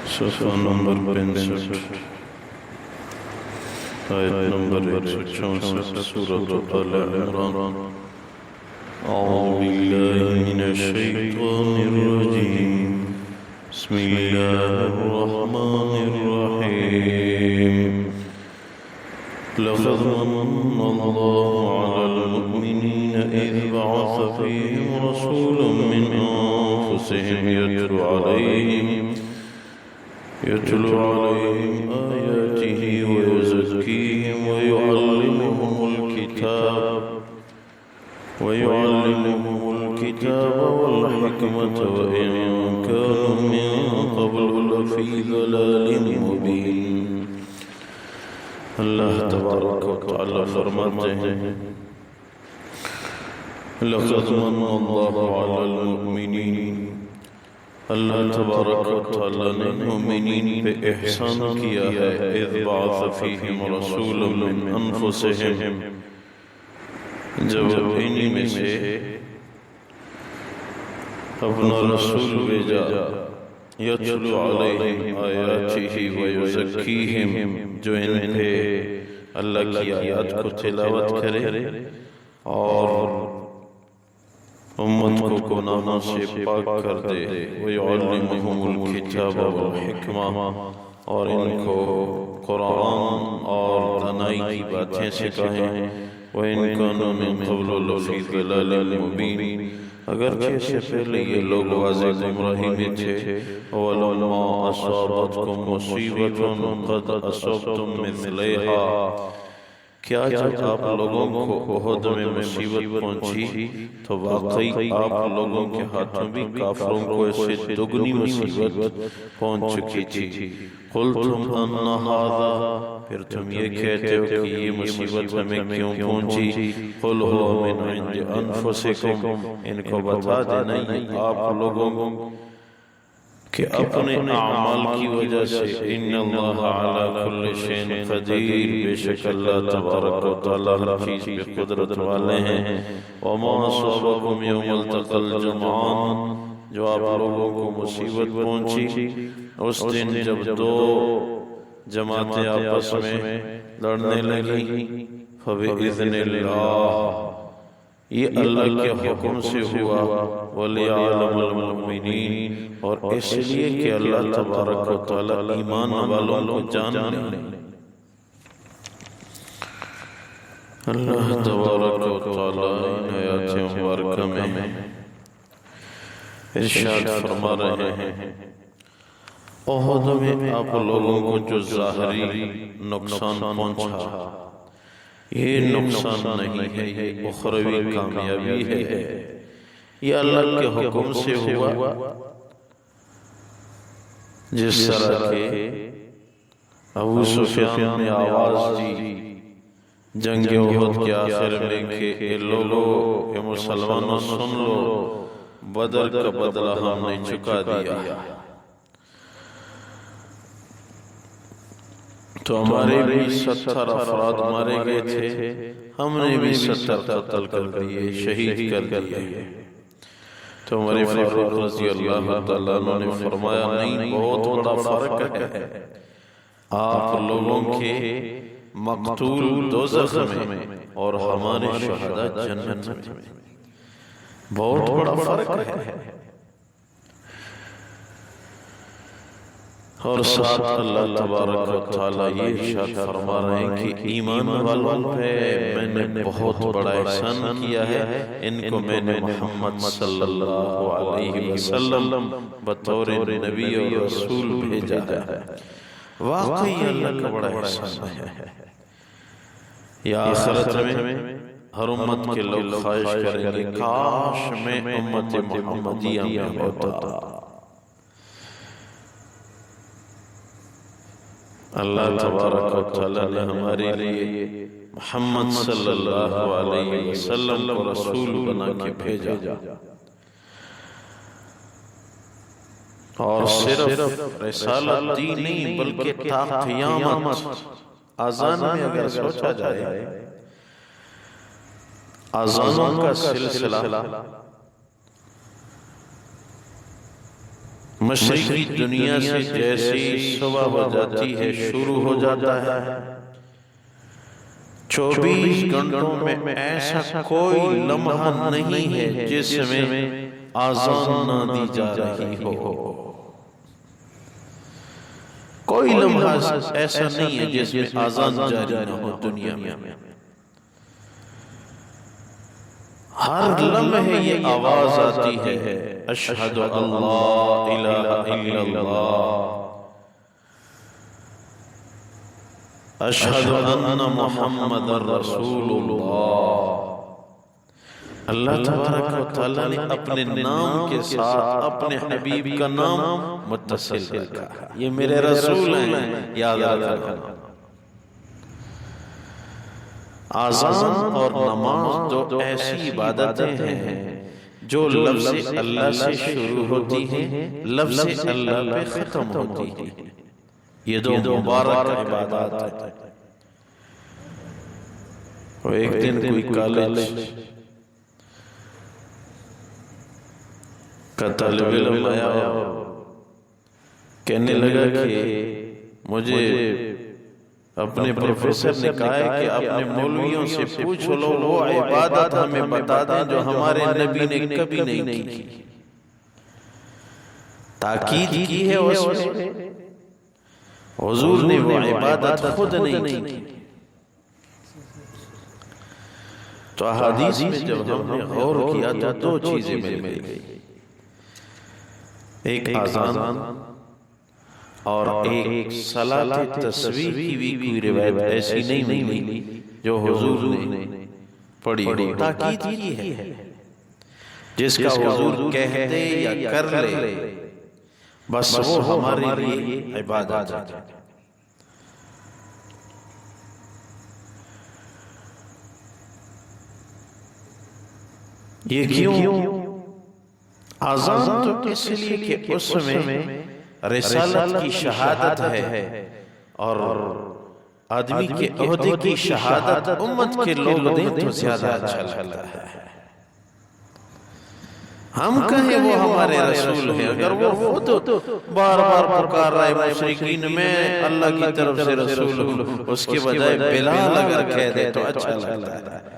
صفحہ نمبر 65 آیت نمبر 164 سورۃ آل عمران۔ اعوذ باللہ من الشیطان الرجیم، بسم اللہ الرحمن الرحیم۔ لقد من اللہ علی المؤمنین اذ بعث فیہم رسولا من انفسہم يتلو عليهم آياته ويزكيهم ويعلمهم الكتاب والحكمة وإن كانوا من قبل لفي ضلال مبين۔ اللہ تبارک و تعالی فرماتے ہیں لقد من اللہ علی المؤمنین، اللہ تبارک و تعالی نے مومنین پہ احسان کیا ہے۔ اذ بعث فیہم رسولا من انفسہم، جب انہی میں سے اپنا رسول بھیجا، یتلو علیہم آیاتہ ویزکیہم، جو ان پہ اللہ کی آیات کو تلاوت کرے اور امت کو گناہوں سے پاک کر دے۔ وَيُعَلِّمُهُمُ الْكِتَابَ وَالْحِکْمَةَ، اور ان کو قرآن اور دانائی کی باتیں سکھائیں۔ وَإِن كَانُوا مِن قَبْلُ لَفِي ضَلَالٍ مُبِينٍ، اگرچہ اس سے پہلے یہ لوگ واضح گمراہی میں تھے۔ وَلَمَّا أَصَابَتْكُم مُّصِیبَةٌ قَدْ أَصَبْتُم مِّثْلَیہا، کیا جب آپ لوگوں کو احد میں مصیبت پہنچی تو واقعی آپ لوگوں کے ہاتھوں بھی کافروں کو ایسے دگنی مصیبت پہنچ چکی تھی۔ قُلْتُمْ أَنَّ هَذَا، پھر تم یہ کہتے ہو کہ یہ مصیبت ہمیں کیوں پہنچی؟ قُلْ هُوَ مِنْ عِنْدِ أَنفُسِكُمْ، ان کو بتا دینا یہ آپ لوگوں کہ اپنے اعمال کی وجہ سے۔ ان اللہ علی کل شیء قدیر، بے شک اللہ تبارک و تعالی ہر چیز پہ قدرت والے ہیں۔ وما اصابکم یوم التقى الجمعان، جو آپ لوگوں کو مصیبت پہنچی اس دن جب دو جماعتیں آپس میں لڑنے لگی، فبإذن اللہ، یہ اللہ کے حکم سے ہوا۔ وَلِيَعْلَمَ الْمُؤْمِنِينَ، اور اس لیے کہ اللہ تبارک و تعالی ایمان والوں کو جان لے۔ اللہ تبارک و تعالی ان آیات مبارکہ میں ارشاد فرما رہے ہیں احد میں آپ لوگوں کو جو ظاہری نقصان پہنچا، یہ نقصان نہیں ہے، یہ اخروی کامیابی ہے۔ یہ اللہ کے حکم سے ہوا، جس طرح کہ ابو سفیان نے آواز دی جنگ احد کے آخر میں کہ اے لوگو، اے مسلمانوں سن لو، بدر کا بدلہ ہم نے چکا دیا، تو ہمارے بھی 70 افراد مارے گئے تھے، ہم نے بھی 70 قتل کر دیے، شہید کر دیے۔ تو ہمارے فاروق رضی اللہ تعالیٰ عنہ نے فرمایا نہیں، بہت بڑا فرق ہے، آپ لوگوں کے مقتول دوزخ میں اور ہمارے شہداء جنت میں، بہت بڑا فرق ہے۔ اور ساتھ اللہ تبارک و تعالیٰ یہ ارشاد فرما رہے ہیں کہ ایمان والوں پہ میں نے بہت بڑا احسان کیا ہے، ان کو میں نے محمد صلی اللہ علیہ وسلم بطور نبی اور رسول بھیجا ہے۔ واقعی اللہ کا بڑا احسان ہے۔ یا آخرت میں ہر امت کے لوگ خواہش کریں گے کاش میں امت محمدیہ میں ہوتا۔ اللہ تبارک و تعالی نے ہمارے لیے محمد صلی اللہ علیہ وسلم کو رسول بنا کے بھیجا، اور صرف رسالت دی نہیں بلکہ تا قیامت۔ آذان میں اگر سوچا جائے، آذانوں کا سلسلہ مشرقی دنیا سے جیسی صبح ہو جاتی ہے شروع ہو جاتا ہے، 24 گھنٹوں میں ایسا کوئی لمحہ نہیں ہے جس میں آذان نہ دی جا رہی ہو۔ کوئی لمحہ ایسا نہیں ہے جس میں آذان جاری نہ ہو دنیا میں۔ ہر لمحے یہ آواز آتی ہے، اشہد اللہ الہ الا اللہ، اشہد ان محمد رسول اللہ۔ اللہ تبارک و تعالیٰ نے اپنے نام کے ساتھ اپنے حبیب کا نام متصل رکھا، یہ میرے رسول ہیں، یاد رکھنا۔ آذان اور نماز دو ایسی عبادتیں ہیں جو لفظ اللہ سے شروع ہوتی ہیں، لفظ اللہ پہ ختم ہوتی ہیں۔ یہ دو مبارک عبادات ہیں۔ وہ ایک دن کوئی کالج کا طالب علم آیا، کہنے لگا کہ مجھے اپنے پروفیسر نے کہا ہے کہ اپنے مولویوں سے پوچھ لو وہ عبادت ہمیں بتا دیں جو ہمارے نبی نے کبھی نہیں کی۔ تاکید کی ہے اس میں، حضور نے وہ عبادت خود نہیں کی۔ تو احادیث میں جب ہم نے غور کیا تو دو چیزیں مل گئی، ایک آذان اور ایک صلاۃ تسبیح کی بھی کوئی روایت ایسی نہیں ملی جو حضور نے پڑھی ہو۔ تاکید کی ہے، جس کا حضور کہہ دے یا کر لے بس وہ ہمارے لیے عبادت ہے۔ یہ کیوں؟ آذان تو اس لیے کہ اس میں رسالت کی شہادت ہے، اور آدمی کے عہدے کی شہادت امت کے لوگ دیں تو زیادہ اچھا لگتا ہے۔ ہم کہیں وہ ہمارے رسول ہیں، اگر وہ خود بار بار پکار رہے مشرکین میں اللہ کی طرف سے رسول ہوں، اس کے بجائے بلال اگر کہہ دے تو اچھا لگتا ہے۔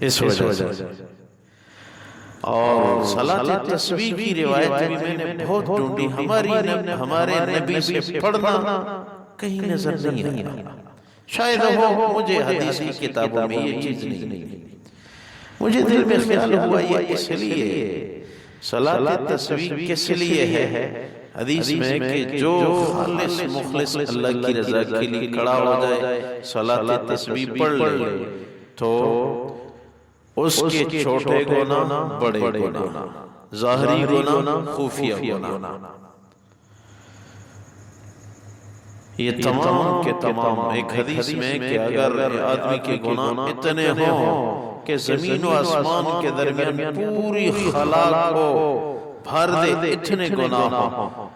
اس وجہ سے اور صلاۃ تسبیح کی روایت بھی میں نے بہت ڈھونڈی، ہمارے نبی سے پڑھنا کہیں نظر نہیں آیا۔ شاید وہ مجھے حدیث کی کتابوں میں یہ چیز نہیں، مجھے دل میں خیال ہوا یہ اس لیے صلاۃ تسبیح کس لیے ہے حدیث میں کہ جو خالص مخلص اللہ کی رضا کے لیے کھڑا ہو جائے، صلاۃ تسبیح پڑھ لے تو اس کے چھوٹے گناہ بڑے گناہ، ظاہری گناہ خفیہ گناہ، یہ تمام کے تمام ایک حدیث میں کہ اگر آدمی کے گناہ اتنے ہوں کہ زمین و آسمان کے درمیان پوری خلا کو بھر دے، اتنے گناہ ہوں،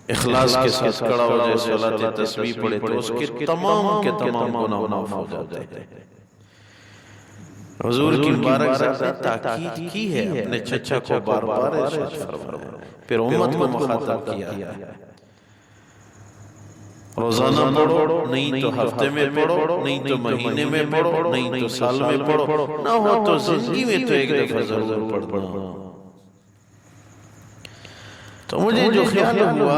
اخلاص کے ساتھ کھڑا ہو جائے، صلاۃ تسبیح پڑھے تو اس کے تمام گناہ معاف ہو جاتے ہیں۔ حضور کی مبارک ذات نے تاکید کی ہے، اپنے چچا کو بار بار ارشاد فرمایا، پھر امت کو مخاطب کیا، روزانہ پڑھو، نہیں تو ہفتے میں پڑھو، نہیں تو مہینے میں پڑھو، نہیں تو سال میں پڑھو، نہ ہو تو زندگی میں تو ایک دفعہ ضرور پڑھنا۔ تو مجھے جو خیال ہوا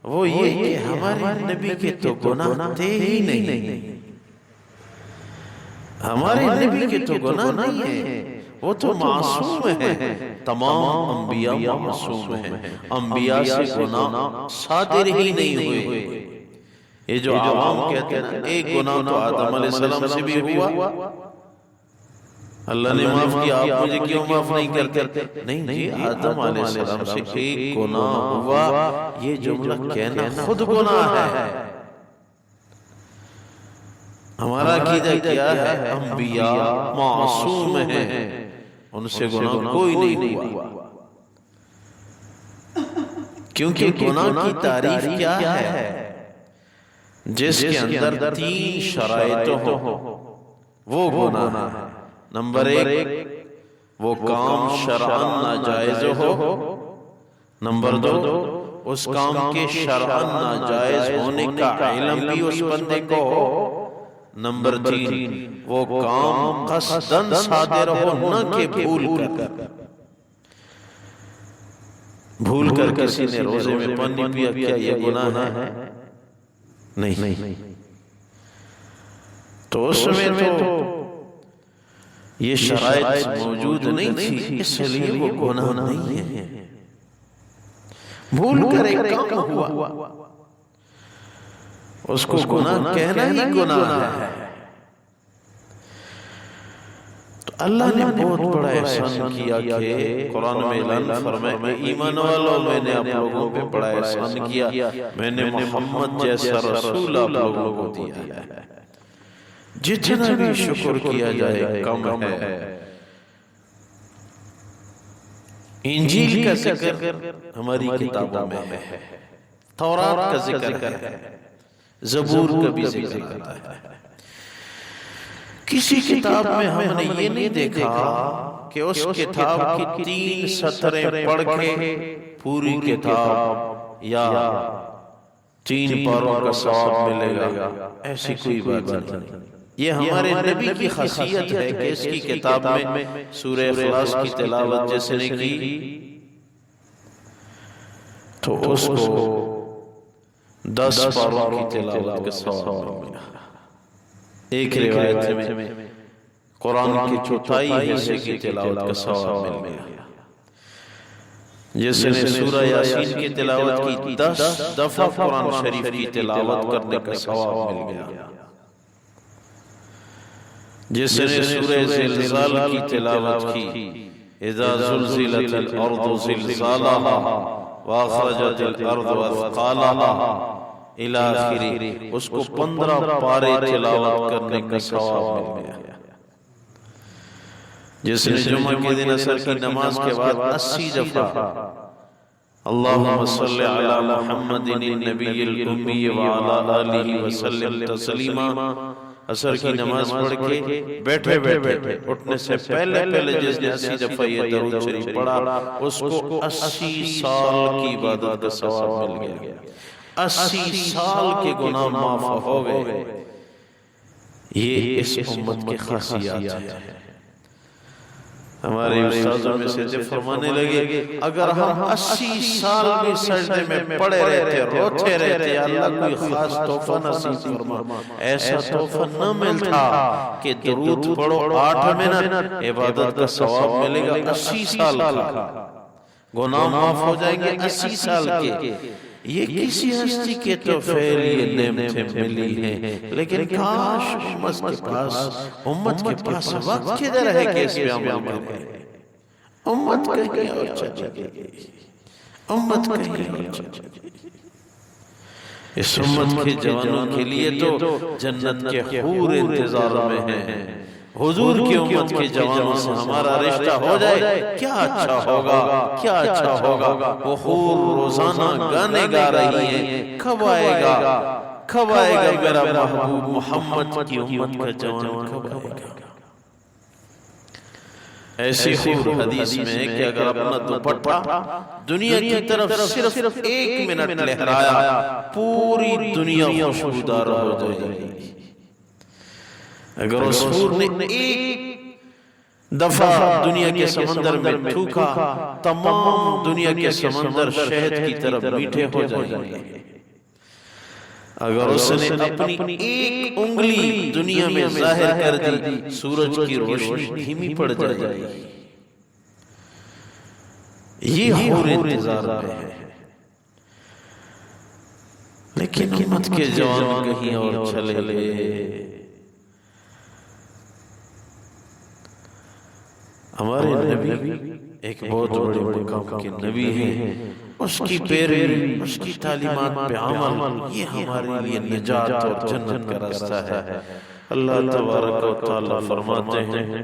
وہ یہ کہ ہمارے نبی کے تو گناہ تھے ہی نہیں، ہمارے نبی کے تو گناہ نہیں ہیں، وہ تو معصوم ہیں، تمام انبیاء معصوم ہیں، انبیاء سے گناہ صادر ہی نہیں ہوئے۔ یہ جو عوام کہتے ہیں نا ایک گناہ تو آدم علیہ السلام سے بھی ہوا، اللہ نے معاف کیا، آپ مجھے کیوں معاف نہیں کرتے؟ نہیں جی، آدم علیہ السلام سے ایک گناہ ہوا، یہ جملہ کہنا خود گناہ ہے۔ ہمارا عقیدہ کیا ہے؟ انبیاء معصوم ہیں، ان سے گناہ کوئی نہیں ہوا، کیونکہ گناہ کی تعریف کیا ہے؟ جس کے اندر 3 شرائط ہو وہ گناہ ہے۔ نمبر 1 وہ کام شرعاً ناجائز ہو، نمبر 2 اس کام کے شرعاً ناجائز ہونے کا علم بھی اس بندے کو ہو، نمبر 3 وہ کام قصداً صادر ہو، نہ کہ بھول کر کسی نے روزے میں پانی پیا، کیا یہ گناہ ہے؟ نہیں، تو اس میں تو یہ شرائط موجود نہیں تھی، اس لیے وہ گناہ نہیں ہے۔ بھول کر ایک کام ہوا، اس کو گناہ کہنا ہی گناہ ہے۔ تو اللہ نے بہت بڑا احسان کیا کہ قرآن میں اعلان فرمائے، ایمان والوں میں نے آپ لوگوں پہ بڑا احسان کیا، میں نے محمد جیسا رسول آپ لوگوں کو دیا ہے۔ جتنا بھی شکر کیا جائے کم ہے۔ انجیل کا ذکر ہماری کتابوں میں ہے، تورات کا ذکر ہے، زبور کا بھی ذکر آتا ہے۔ کسی کتاب میں ہم نے یہ نہیں دیکھا کہ اس کتاب کی 3 سطریں پڑھ کے پوری کتاب یا 3 پاروں کا ثواب ملے گا، ایسی کوئی بات نہیں۔ یہ ہمارے نبی کی خاصیت ہے کہ اس کی کتاب میں سورہ اخلاص کی تلاوت جس نے کی تو اس کو 10 پاروں کی تلاوت کا ثواب ملا۔ ایک روایت میں قرآن کی 1/4 حصے کی تلاوت کا ثواب مل گیا۔ جس نے سورہ یاسین کی تلاوت کی 10 دفعہ قرآن شریف کی تلاوت کرنے کا ثواب مل گیا۔ جس نے سورہ زلزال کی تلاوت کی، اذا زلزلت الارض زلزالها واخرجت الارض اثقالها الی آخری، اس کو 15 پارے تلاوت کرنے کا ثواب مل گیا۔ جس نے جمعہ کے دن عصر کی نماز کے بعد 80 دفعہ اللہم صلی علی محمد النبی الامی وعلی آلہ وسلم تسلیما، عصر کی نماز پڑھ کے بیٹھے اٹھنے سے پہلے جس نے 80 دفعہ یہ درود شریف پڑھا، اس کو 80 سال کی عبادت کا ثواب مل گیا، 80 سال کے گناہ معاف ہو گئے۔ یہ اس امت کی خاصیت ہے۔ ہمارے استاذوں میں سے فرمانے لگے، اگر ہم 80 سال بھی سجدے میں پڑے رہتے، روتے رہتے، اللہ کوئی خاص تحفہ نصیب فرما، ایسا تحفہ نہ ملتا کہ درود پڑھو 8 منٹ عبادت کا ثواب ملے گا 80 سال کا، گناہ معاف ہو جائیں گے 80 سال کے۔ یہ کسی ہستی کے تو فعل یہ نعمتیں ملی ہیں، لیکن کاش امت کے پاس وقت کدھر ہے کہ اس پہ عمل کرے۔ امت کہیں اور چلی گئی، امت کہیں اور چلی گئی۔ اس امت کے جوانوں کے لیے تو جنت کے حور انتظار میں ہیں۔ حضور کی امت کے جوانوں سے ہمارا رشتہ ہو جائے کیا اچھا ہوگا، کیا اچھا ہوگا۔ وہ حور روزانہ گانے گا رہی ہیں، کب آئے گا میرا محبوب محمد کی امت کا جوان، کب آئے گا۔ ایسی حور حدیث میں ہے کہ اگر اپنا دوپٹہ دنیا کی طرف صرف 1 منٹ لہرایا، پوری دنیا خوشبودار ہو جائے گی۔ اگر اس حور نے 1 دفعہ دنیا کے سمندر میں تھوکا، تمام دنیا کے سمندر شہد کی طرف میٹھے ہو جائیں گے۔ اگر اس نے اپنی 1 انگلی دنیا میں ظاہر کر دی، سورج کی روشنی دھیمی پڑ جائے گی۔ یہ حور انتظار میں ہے، لیکن امت کے جوان کہیں اور چلے گئے۔ ہمارے نبی ایک بہت بڑے مقام کے نبی ہیں، اس کی پیروی، اس کی تعلیمات پہ عمل، یہ ہمارے لیے نجات اور جنت کا راستہ ہے۔ اللہ تبارک و تعالی فرماتے ہیں،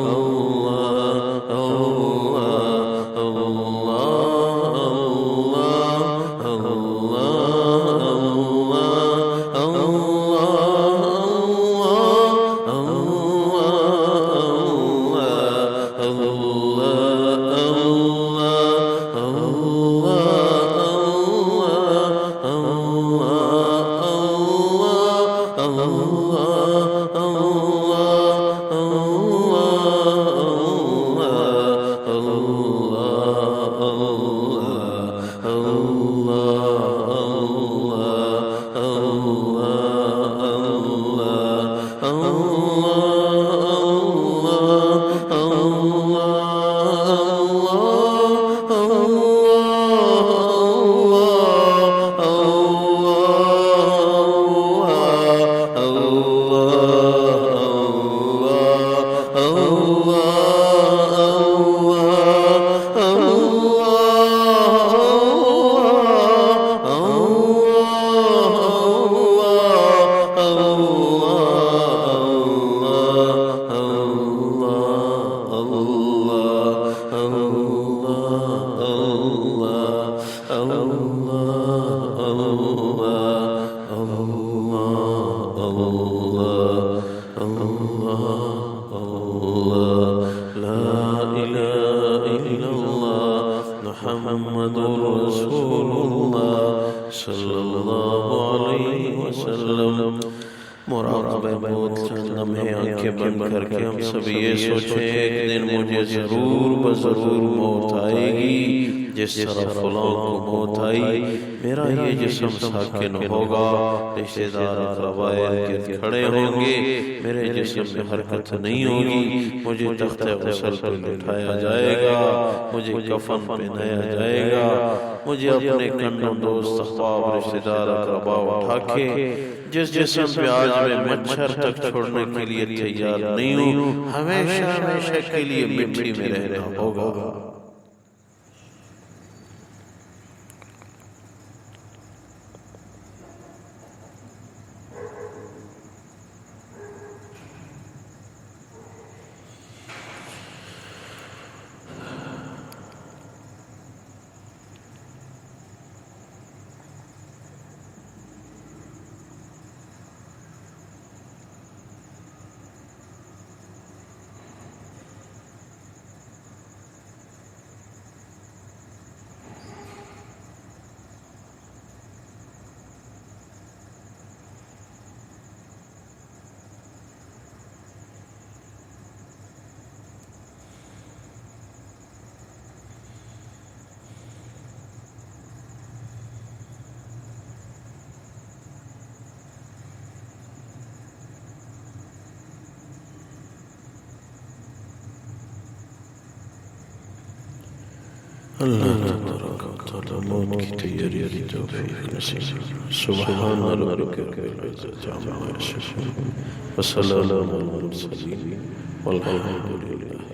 لا إله إلا الله محمد رسول الله صلی اللہ علیہ وسلم. مراقبہ موت چند لمحے آنکھیں بند کر کے ہم سب یہ سوچیں ایک دن مجھے ضرور بضرور موت آئے گی. جس طرح فلاں کو موت آئی میرا یہ جسم ساکن ہوگا، رشتہ دار قبائل کے کھڑے ہوں گے، میرے جسم میں حرکت نہیں ہوگی، مجھے تخت غسل پر بٹھایا جائے گا، مجھے کفن پہنایا جائے گا، مجھے اپنے کندھوں دوست احباب رشتہ دار اقربا اٹھا کے جس جسم پہ آج میں مچھر تک چھوڑنے کے لیے تیار نہیں ہوں، ہمیشہ ہمیشہ کے لیے مٹی میں رہنا ہوگا. اللہ تبارک و تعالی موت کی تیاری کی توفیق نصیب. سبحان ربک رب العزت عما یصفون وسلام علی المرسلین والحمد للہ.